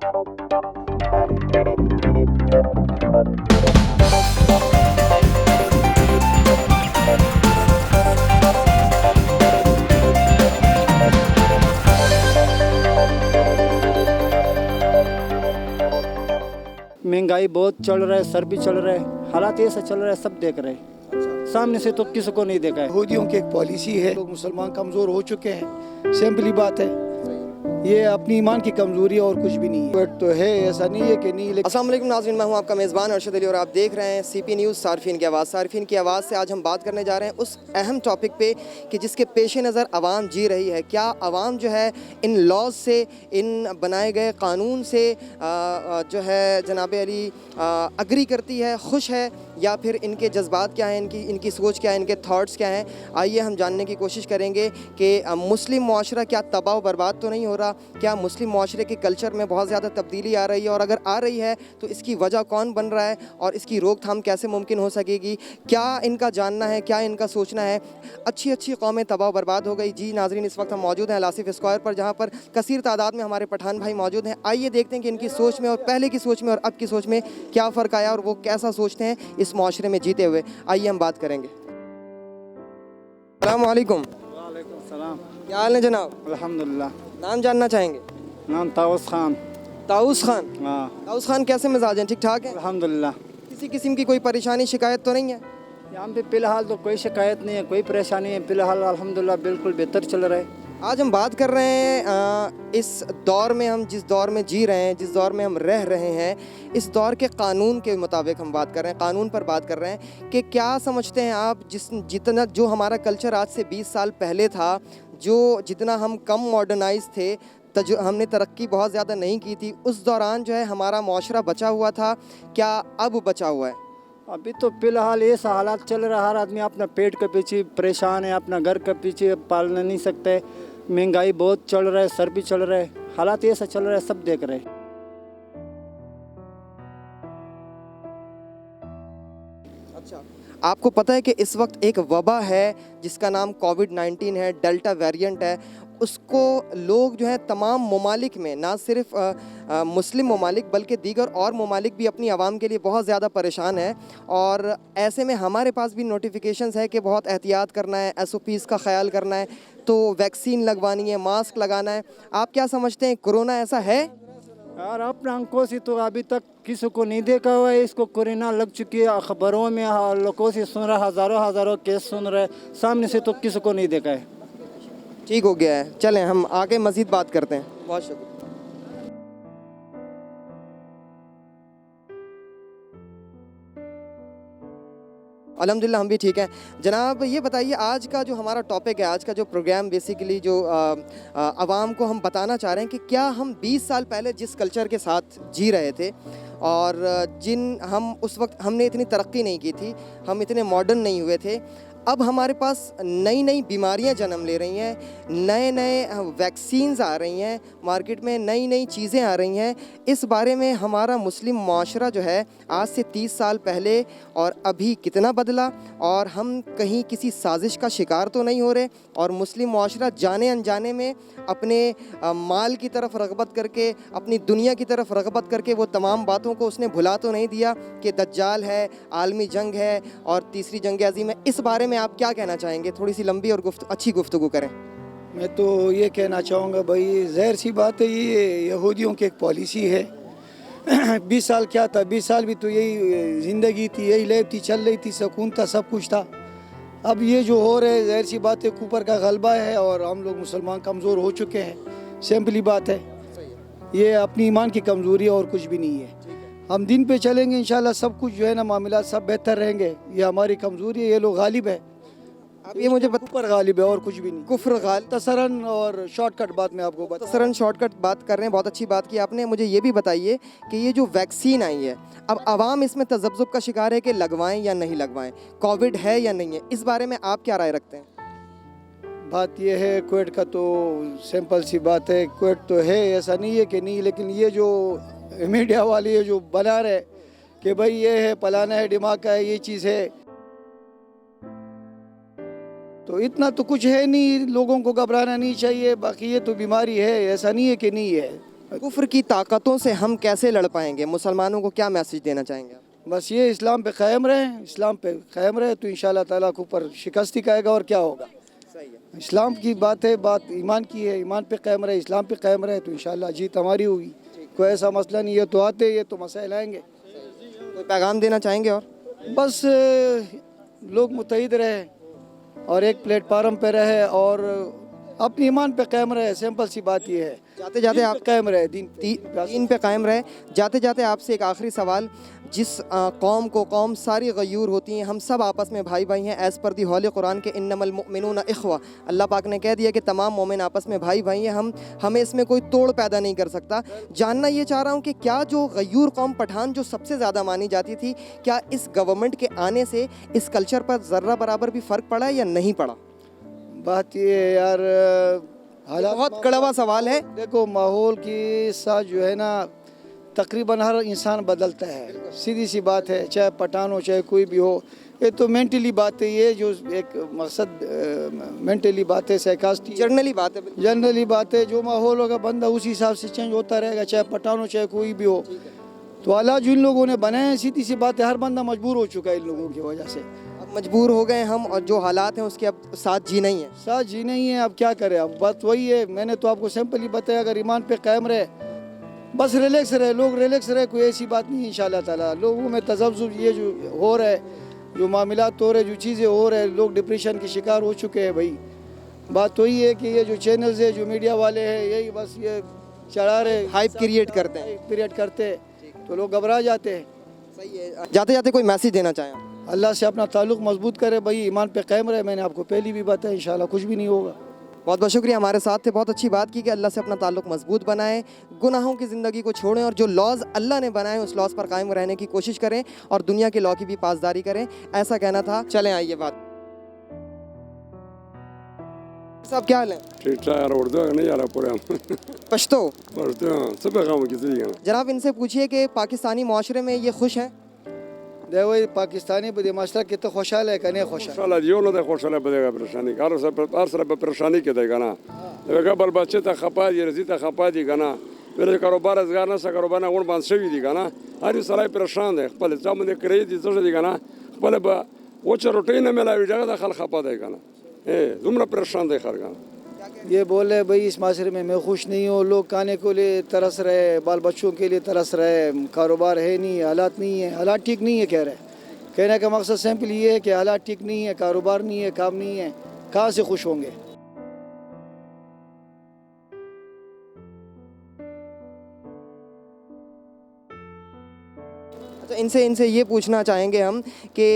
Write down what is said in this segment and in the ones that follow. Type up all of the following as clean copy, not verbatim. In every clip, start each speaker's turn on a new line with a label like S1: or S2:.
S1: महंगाई बहुत चल रहा है, सर भी चल रहा है, हालात ऐसा चल रहा है, सब देख रहे हैं। सामने से तो किसी को नहीं देखा है।
S2: यहूदियों की एक पॉलिसी है, लोग मुसलमान कमज़ोर हो चुके हैं, सिंपली बात है। ये अपनी ईमान की कमज़ोरी और कुछ भी नहीं है। तो है, ऐसा नहीं है कि नहीं।
S3: अस्सलाम वालेकुम नाज़रीन, मैं हूं आपका मेज़बान अरशद अली और आप देख रहे हैं सीपी न्यूज़ सार्फिन की आवाज़। सार्फिन की आवाज़ से आज हम बात करने जा रहे हैं उस अहम टॉपिक पे कि जिसके पेश नज़र आवाम जी रही है। क्या आवाम जो है इन लॉज से, इन बनाए गए कानून से जो है जनाब अली अग्री करती है, खुश है, या फिर इनके जज्बात क्या हैं, इनकी सोच क्या है, इनके थॉट्स क्या हैं। आइए हम जानने की कोशिश करेंगे कि मुस्लिम मुआशरा क्या तबाह बर्बाद तो नहीं हो रहा, क्या मुस्लिम मुआशरे के कल्चर में बहुत ज़्यादा तब्दीली आ रही है, और अगर आ रही है तो इसकी वजह कौन बन रहा है और इसकी रोकथाम कैसे मुमकिन हो सकेगी। क्या इनका जानना है, क्या इनका सोचना है। अच्छी अच्छी कौमें तबाह बर्बाद हो गई। जी नाज़रीन, इस वक्त हम मौजूद हैं लासिफ स्क्वायर पर, जहाँ पर कसीर तादाद में हमारे पठान भाई मौजूद हैं। आइए देखते हैं कि इनकी सोच में और पहले की सोच में और अब की सोच में क्या फ़र्क आया और वो कैसा सोचते हैं इस मुआशरे में जीते हुए। आइए हम बात करेंगे। अस्सलाम वालेकुम।
S1: वालेकुम सलाम।
S3: क्या हाल है जनाब?
S1: अल्हम्दुलिल्लाह।
S3: नाम जानना चाहेंगे?
S1: नाम ताउस खान।
S3: ताउस खान।
S1: हाँ,
S3: ताउस खान, कैसे मिजाज हैं? ठीक ठाक है?
S1: अल्हम्दुलिल्लाह।
S3: किसी किस्म की कोई परेशानी शिकायत तो नहीं है?
S1: यहाँ पे फ़िलहाल तो कोई शिकायत नहीं है, कोई परेशानी है। फ़िलहाल अल्हम्दुलिल्लाह बिल्कुल बेहतर चल रहा है।
S3: आज हम बात कर रहे हैं इस दौर में, हम जिस दौर में जी रहे हैं, जिस दौर में हम रह रहे हैं, इस दौर के कानून के मुताबिक हम बात कर रहे हैं, कानून पर बात कर रहे हैं कि क्या समझते हैं आप, जितना जो हमारा कल्चर आज से 20 साल पहले था, जितना हम कम मॉडर्नाइज थे, हमने तरक्की बहुत ज़्यादा नहीं की थी, उस दौरान जो है हमारा मुआशरा बचा हुआ था, क्या अब बचा हुआ है?
S1: अभी तो फ़िलहाल ऐसा हालात चल रहा है, हर आदमी अपना पेट के पीछे परेशान है, अपना घर के पीछे पाल नहीं सकते। महंगाई बहुत चल रहा है, सर भी चल रहा है, हालात ऐसा चल रहा है, सब देख रहे हैं।
S3: अच्छा, आपको पता है कि इस वक्त एक वबा है जिसका नाम कोविड-19 है, डेल्टा वेरिएंट है। उसको लोग जो है तमाम ममालिक में, ना सिर्फ मुस्लिम ममालिक बल्कि दीगर और ममालिक भी अपनी आवाम के लिए बहुत ज़्यादा परेशान है। और ऐसे में हमारे पास भी नोटिफिकेशंस है कि बहुत एहतियात करना है, SOPs का ख्याल करना है, तो वैक्सीन लगवानी है, मास्क लगाना है। आप क्या समझते हैं, कोरोना ऐसा है?
S1: यार अपने आंखों से तो अभी तक किसी को नहीं देखा हुआ है, इसको कोरोना लग चुकी है। अखबारों में लोगों से सुन रहा, हज़ारों केस सुन रहे, सामने से तो किसी को नहीं देखा है।
S3: ठीक हो गया है, चलें हम आगे मज़ीद बात करते हैं। बहुत शुक्रिया। अल्हम्दुलिल्लाह हम भी ठीक हैं। जनाब ये बताइए, आज का जो हमारा टॉपिक है, आज का जो प्रोग्राम बेसिकली जो आवाम को हम बताना चाह रहे हैं कि क्या हम 20 साल पहले जिस कल्चर के साथ जी रहे थे और हम उस वक्त हमने इतनी तरक्की नहीं की थी, हम इतने मॉडर्न नहीं हुए थे, अब हमारे पास नई नई बीमारियां जन्म ले रही हैं, नए नए वैक्सीन्स आ रही हैं मार्केट में, नई नई चीज़ें आ रही हैं। इस बारे में हमारा मुस्लिम मुआशरा जो है आज से 30 साल पहले और अभी कितना बदला, और हम कहीं किसी साजिश का शिकार तो नहीं हो रहे, और मुस्लिम मुआशरा जाने अनजाने में अपने माल की तरफ रग़बत करके, अपनी दुनिया की तरफ रग़बत करके वो तमाम बातों को उसने भुला तो नहीं दिया कि दज्जाल है, आलमी जंग है और तीसरी जंग अज़ीम है। इस बारे में आप क्या कहना चाहेंगे? थोड़ी सी लंबी और अच्छी गुफ्तगू करें।
S2: मैं तो ये कहना चाहूँगा भाई, ज़ाहिर सी बात है, ये यहूदियों की एक पॉलिसी है। 20 साल क्या था, 20 साल भी तो यही ज़िंदगी थी, यही लाइफ थी, चल रही थी, सुकून था, सब कुछ था। अब ये जो हो रहा है, ज़ाहिर सी बात है, ऊपर का गलबा है और हम लोग मुसलमान कमज़ोर हो चुके हैं, सिंपली बात है। ये अपनी ईमान की कमज़ोरी और कुछ भी नहीं है। हम दिन पे चलेंगे इंशाल्लाह, सब कुछ जो है ना, मामला सब बेहतर रहेंगे। ये हमारी कमज़ोरी है, ये लोग गालिब है।
S3: अब ये मुझे
S2: ऊपर गालिब है और कुछ भी नहीं।
S3: कुफ्र गालिब।
S2: तसरन और शॉर्टकट बात में आपको बता,
S3: तसरन शॉर्टकट बात कर रहे हैं, बहुत अच्छी बात की आपने। मुझे ये भी बताइए कि ये जो वैक्सीन आई है, अब आवाम इसमें तज़ब्ज़ुब का शिकार है कि लगवाएं या नहीं लगवाएं, कोविड है या नहीं है, इस बारे में आप क्या राय रखते हैं?
S2: बात ये है, कोविड का तो सिंपल सी बात है, कोविड तो है, ऐसा नहीं है कि नहीं। लेकिन ये जो मीडिया वाले जो बना रहे कि भाई ये है, फलाना है, दिमाग का है, ये चीज़ है, तो इतना तो कुछ है नहीं, लोगों को घबराना नहीं चाहिए। बाकी ये तो बीमारी है, ऐसा नहीं है कि नहीं है।
S3: कुफ्र की ताकतों से हम कैसे लड़ पाएंगे, मुसलमानों को क्या मैसेज देना चाहेंगे आप?
S2: बस ये इस्लाम पे कायम रहे, इस्लाम पे कायम रहे तो इंशाल्लाह ताला के ऊपर शिकस्त ही आएगा और क्या होगा।
S3: सही है।
S2: इस्लाम की बात है, बात ईमान की है, ईमान पे कायम रहे, इस्लाम पे कायम रहे तो इंशाल्लाह जीत हमारी होगी। कोई ऐसा मसला नहीं है, तो आते ये तो मसाइल आएंगे।
S3: कोई पैगाम देना चाहेंगे और?
S2: बस लोग मुत्तहिद रहे और एक प्लेटफार्म पे रहे और अपने ईमान पे कायम रहे, सिंपल सी बात ये है।
S3: जाते जाते आप
S2: कायम रहे दीन
S3: दीन पे कायम रहे। जाते जाते आपसे एक आखिरी सवाल, जिस कौम को कौम सारी गयूर होती हैं, हम सब आपस में भाई भाई हैं, एज़ पर दी होली कुरान के इन्नमल मुमिनूना इख्वा, अल्लाह पाक ने कह दिया कि तमाम मोमिन आपस में भाई भाई हैं, हमें इसमें कोई तोड़ पैदा नहीं कर सकता। जानना ये चाह रहा हूँ कि क्या जो गयूर कौम पठान जो सबसे ज़्यादा मानी जाती थी, क्या इस गवर्नमेंट के आने से इस कल्चर पर ज़र्रा बराबर भी फ़र्क पड़ा है या नहीं पड़ा?
S2: बात ये है यार, हालात
S3: बहुत कड़वा सवाल है।
S2: देखो माहौल के साथ जो है ना तकरीबन हर इंसान बदलता है, सीधी सी बात है, चाहे पठान हो चाहे कोई भी हो। ये तो मेंटली बात है, ये जो एक मकसद मेंटली बात है, साइकास्टी
S3: जनरली बात है, बिल्कुल।
S2: जनरली बात है, जो माहौल होगा बंदा उसी हिसाब से चेंज होता रहेगा, चाहे पठान हो चाहे कोई भी हो। तो हालात जो इन लोगों ने बनाए हैं, सीधी सी बात है, हर बंदा मजबूर हो चुका है इन लोगों की वजह से।
S3: अब मजबूर हो गए हम और जो हालात हैं उसके अब साथ जीना ही है।
S2: साथ जी नहीं है, अब क्या करें। अब बात वही है, मैंने तो आपको सिंपल ही बताया, अगर ईमान पे कायम रहे, बस रिलैक्स रहे, लोग रिलैक्स रहे, कोई ऐसी बात नहीं है इंशाल्लाह ताला। लोगों में तज़ब्ज़ुब ये जो हो रहा है, जो मामलात हो रहे, जो चीज़ें हो रहे हैं, लोग डिप्रेशन के शिकार हो चुके हैं भाई। बात वही है कि ये जो चैनल्स है, जो मीडिया वाले हैं, यही बस ये चढ़ा रहे,
S3: हाइप क्रिएट करते हैं।
S2: क्रिएट करते हैं तो लोग घबरा जाते हैं।
S3: सही है। जाते जाते कोई मैसेज देना चाहें आप?
S2: अल्लाह से अपना ताल्लुक़ मजबूत करे भाई, ईमान पे कायम रहे। मैंने आपको पहली भी बताया, इंशाल्लाह कुछ भी नहीं होगा।
S3: बहुत बहुत शुक्रिया, हमारे साथ थे। बहुत अच्छी बात की कि अल्लाह से अपना ताल्लुक़ मजबूत बनाएं, गुनाहों की ज़िंदगी को छोड़ें और जो लॉज अल्लाह ने बनाए उस लॉज पर कायम रहने की कोशिश करें और दुनिया के लॉ की भी पासदारी करें, ऐसा कहना था। चलें आइए बात। साहब क्या हाल है?
S4: ठीक ठाक यार, उर्दू नहीं आ रहा पूरे हम
S3: पश्तो
S4: पढ़ते हैं सब काम किसी का
S3: जनाब, इनसे पूछिए कि पाकिस्तानी माशरे में ये खुश हैं?
S2: देखो पाकिस्तानी बदे माशरा कितना खुशहाल है, कने खुशहाल
S4: खुशहाल जियो ना खुशहाल बदेगा परेशानी हर सर परेशानी के देगा ना देखा बल बच्चे तक खपा दी रजी तक खपा दी गाना मेरे कारोबार रोजगार ना सा कारोबार ना उन बांध शवी दी गाना हर सराय परेशान है पहले चामुंदे करे दी तो दी गाना पहले वो रोटी न मिला जगह खल खपा देगा ना तुमरा परेशान दे खर गाना।
S2: ये बोले भाई इस माशरे में मैं खुश नहीं हूँ, लोग खाने को लिए तरस रहे, बाल बच्चों के लिए तरस रहे, कारोबार है नहीं, हालात नहीं है, हालात ठीक नहीं है कह रहे। कहने का मकसद सिंपल ये है कि हालात ठीक नहीं है, कारोबार नहीं है, काम नहीं है, कहाँ से खुश होंगे।
S3: अच्छा, इनसे ये पूछना चाहेंगे हम कि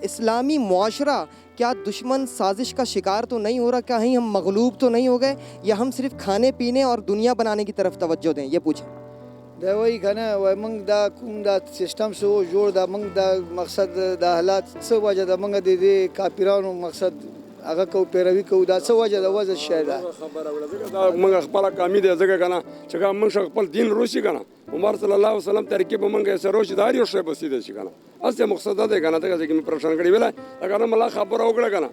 S3: इस्लामी मुआशरा क्या दुश्मन साजिश का शिकार तो नहीं हो रहा, कहीं हम मगलूब तो नहीं हो गए, या हम सिर्फ खाने पीने और दुनिया बनाने की तरफ तवज्जो दें, ये पूछें।
S2: दा वही खाना वह मंग दा कुम दा सिस्टम से वो जोड़ दा मंग दा मकसद दा हालात सब वजह दा मंग दे दे कापिरानो मकसद अगर को पैरवी को दा सब वजह दा वजह शायद
S4: मंग खपला कामी दे जगह गाना चका मंग खपल दिन रोशी गाना उमर सल्लल्लाहु अलैहि वसल्लम तरकीब मंग ऐसे रोशीदारी और शे बसी दे गाना असे मकसद दे गाना तक कि मैं परेशान करी वेला अगर मला खबर ओगड़ा गाना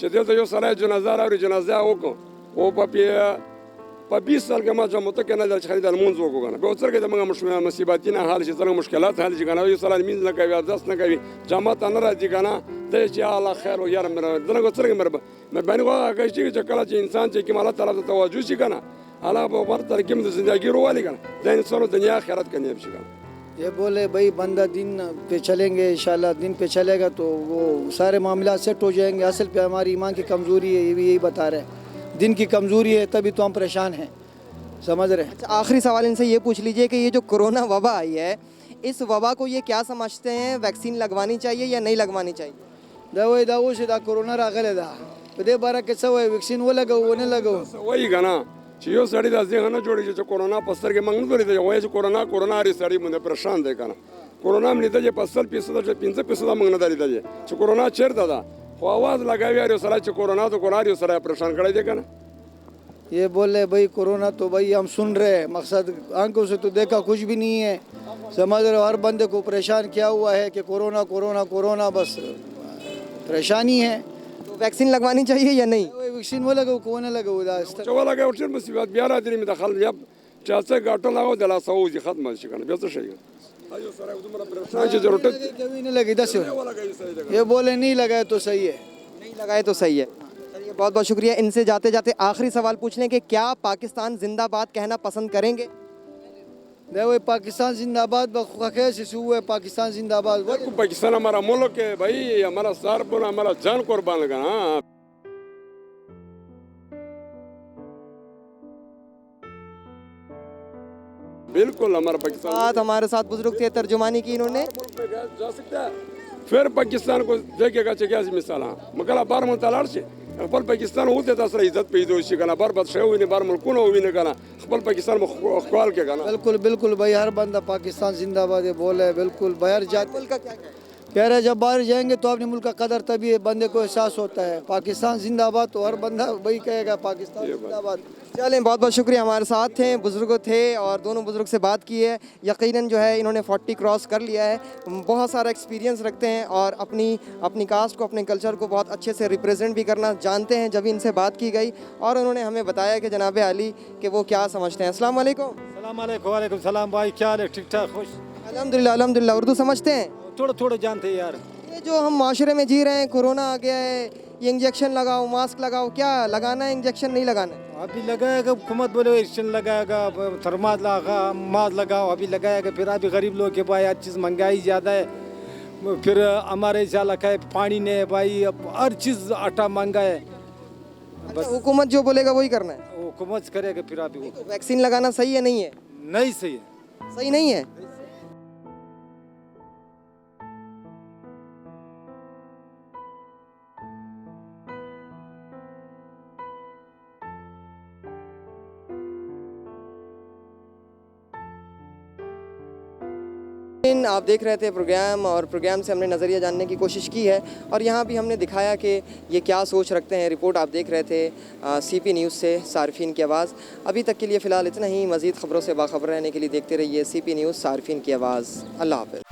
S4: चदे तो यो सलाह जनाजा और जनाजा ओ په 20 साल के ما جمع ته کنه د خرید المنځ وګورنه به اوسر کې د موږ مصیبتونه حال شي څنګه مشکلات حل شي کنه یو سلام مين نه کوي ارزاس نه کوي جماعت نه راځي کنه د چې الله خیر او یار مر دغه څنګه مر مې باندې واغه چې کله چې انسان چې کمال تعالی ته توجه شي کنه الله به ور ترکم د زندگی روالي کنه د انسانو دنیا آخرت کنه شي کنه
S2: یہ بولے بھائی بندہ دین پہ چلیں گے انشاءاللہ دین پہ چلے گا تو وہ سارے معاملات سیٹ ہو جائیں گے. اصل پہ ہماری ایمان کی کمزوری ہے, یہ بھی یہی بتا رہے ہیں, دین کی کمزوری ہے تبھی تو ہم پریشان ہیں, سمجھ رہے ہیں.
S3: اچھا, آخری سوال ان سے یہ پوچھ لیجئے کہ یہ جو کرونا وبا آئی ہے, اس وبا کو یہ کیا سمجھتے ہیں, ویکسین لگوانی چاہیے یا نہیں لگوانی چاہیے؟
S2: دا اوس دا کرونا راغله ده په دې باره کې څه وایي, ویکسین ولګو ونه لګو
S4: وایي کنه چې یو سړی د ذهن جوړی چې کرونا په سترګې موږ نه ولې وایي چې کرونا لري سړی باندې پریشان دی کنه. کرونا مې د په 15% موږ نه درې چې کرونا چیرته ده, خو आवाज لګاوي یو سړی چې کرونا تو کرونا یو سړی پریشان کړی دی کنه.
S2: یہ بول رہے بھائی کورونا تو بھائی ہم سن رہے ہیں, مقصد آنکھوں سے تو دیکھا کچھ بھی نہیں ہے, سمجھ رہے ہو. ہر بندے کو پریشان کیا ہوا ہے کہ کورونا کورونا کورونا, بس پریشانی ہے.
S3: تو ویکسین لگوانی چاہیے یا نہیں؟
S2: ویکسین وہ لگو کون لگو
S4: چوا لگا اور مصیبت بیا راځي مې دخل چاڅه ګاټو لاغو د لا سوزي ختم شي کنه بیا څه شي ایو سره دومره پریشان چې ضرورت
S2: کبھی نہیں لگی 10 یہ بولے نہیں لگائے تو صحیح ہے
S3: نہیں لگائے تو صحیح ہے. چلیے بہت بہت شکریہ. ان سے جاتے جاتے آخری سوال پوچھ لیں کہ کیا پاکستان زندہ باد کہنا پسند کریں گے؟
S2: دیکھو پاکستان زندہ آباد بخیر سے ہوا ہے پاکستان زندہ آباد
S4: پاکستان ہمارا ملک ہے بھائی ہمارا سار بولا ہمارا جان قربان لگا. بالکل ہمارا پاکستان
S3: ہمارے ساتھ بزرگ تھے, ترجمانی کی انہوں نے.
S4: جا سکتا ہے پھر پاکستان کو دیکھے گا چکیا مثال مکلا بار مطالعہ سے خپل پاکستان ہوتے تاسو عزت پیدا شي کنه بار بد شوی نه بار ملکونه وینه کنه خپل پاکستان مخوال کې کنه.
S2: بالکل بالکل بھائی ہر بندہ پاکستان زندہ آباد ہے بول ہے بالکل. باہر جاتے
S3: ملک کا کیا کہنا ہے؟
S2: کہہ رہے جب باہر جائیں گے تو اپنے ملک کا قدر تبھی بندے کو احساس ہوتا ہے. پاکستان زندہ آباد تو ہر بندہ وہی کہے گا پاکستان زندہ آباد.
S3: چلیں بہت بہت شکریہ. ہمارے ساتھ تھے, بزرگ تھے اور دونوں بزرگ سے بات کی ہے. یقیناً جو ہے انہوں نے 40 کراس کر لیا ہے, بہت سارا ایکسپیرینس رکھتے ہیں اور اپنی کاسٹ کو اپنے کلچر کو بہت اچھے سے ریپریزنٹ بھی کرنا جانتے ہیں. جب ان سے بات کی گئی اور انہوں نے ہمیں بتایا کہ جناب علی کہ وہ کیا سمجھتے ہیں. السلام علیکم.
S1: السلام علیکم. وعلیکم السلام بھائی, کیا حال ہے؟ ٹھیک ٹھاک خوش؟
S3: الحمدللہ الحمدللہ. اردو سمجھتے ہیں؟
S1: تھوڑا تھوڑا جانتے ہیں یار.
S3: یہ جو ہم معاشرے میں جی رہے ہیں, کورونا آ گیا ہے, یہ انجیکشن لگاؤ, ماسک لگاؤ, کیا لگانا ہے انجیکشن نہیں لگانا ہے؟
S1: ابھی لگائے گا حکومت بولے ایکشن لگائے گا, تھرماس لگا ماسک لگاؤ, ابھی لگائے گا. پھر ابھی غریب لوگ کے پاس ہر چیز مہنگائی زیادہ ہے. پھر ہمارے جالا کا پانی نہیں ہے بھائی, اب ہر چیز آٹا مہنگا ہے.
S3: اچھا, حکومت جو بولے گا وہی کرنا ہے.
S1: وہ حکومت کرے گا. پھر ابھی
S3: ویکسین لگانا صحیح ہے نہیں ہے؟
S1: نہیں صحیح ہے.
S3: صحیح نہیں ہے. آپ دیکھ رہے تھے پروگرام, اور پروگرام سے ہم نے نظریہ جاننے کی کوشش کی ہے اور یہاں بھی ہم نے دکھایا کہ یہ کیا سوچ رکھتے ہیں. رپورٹ آپ دیکھ رہے تھے سی پی نیوز سے, صارفین کی آواز. ابھی تک کے لیے فی الحال اتنا ہی. مزید خبروں سے باخبر رہنے کے لیے دیکھتے رہیے سی پی نیوز, صارفین کی آواز. اللہ حافظ.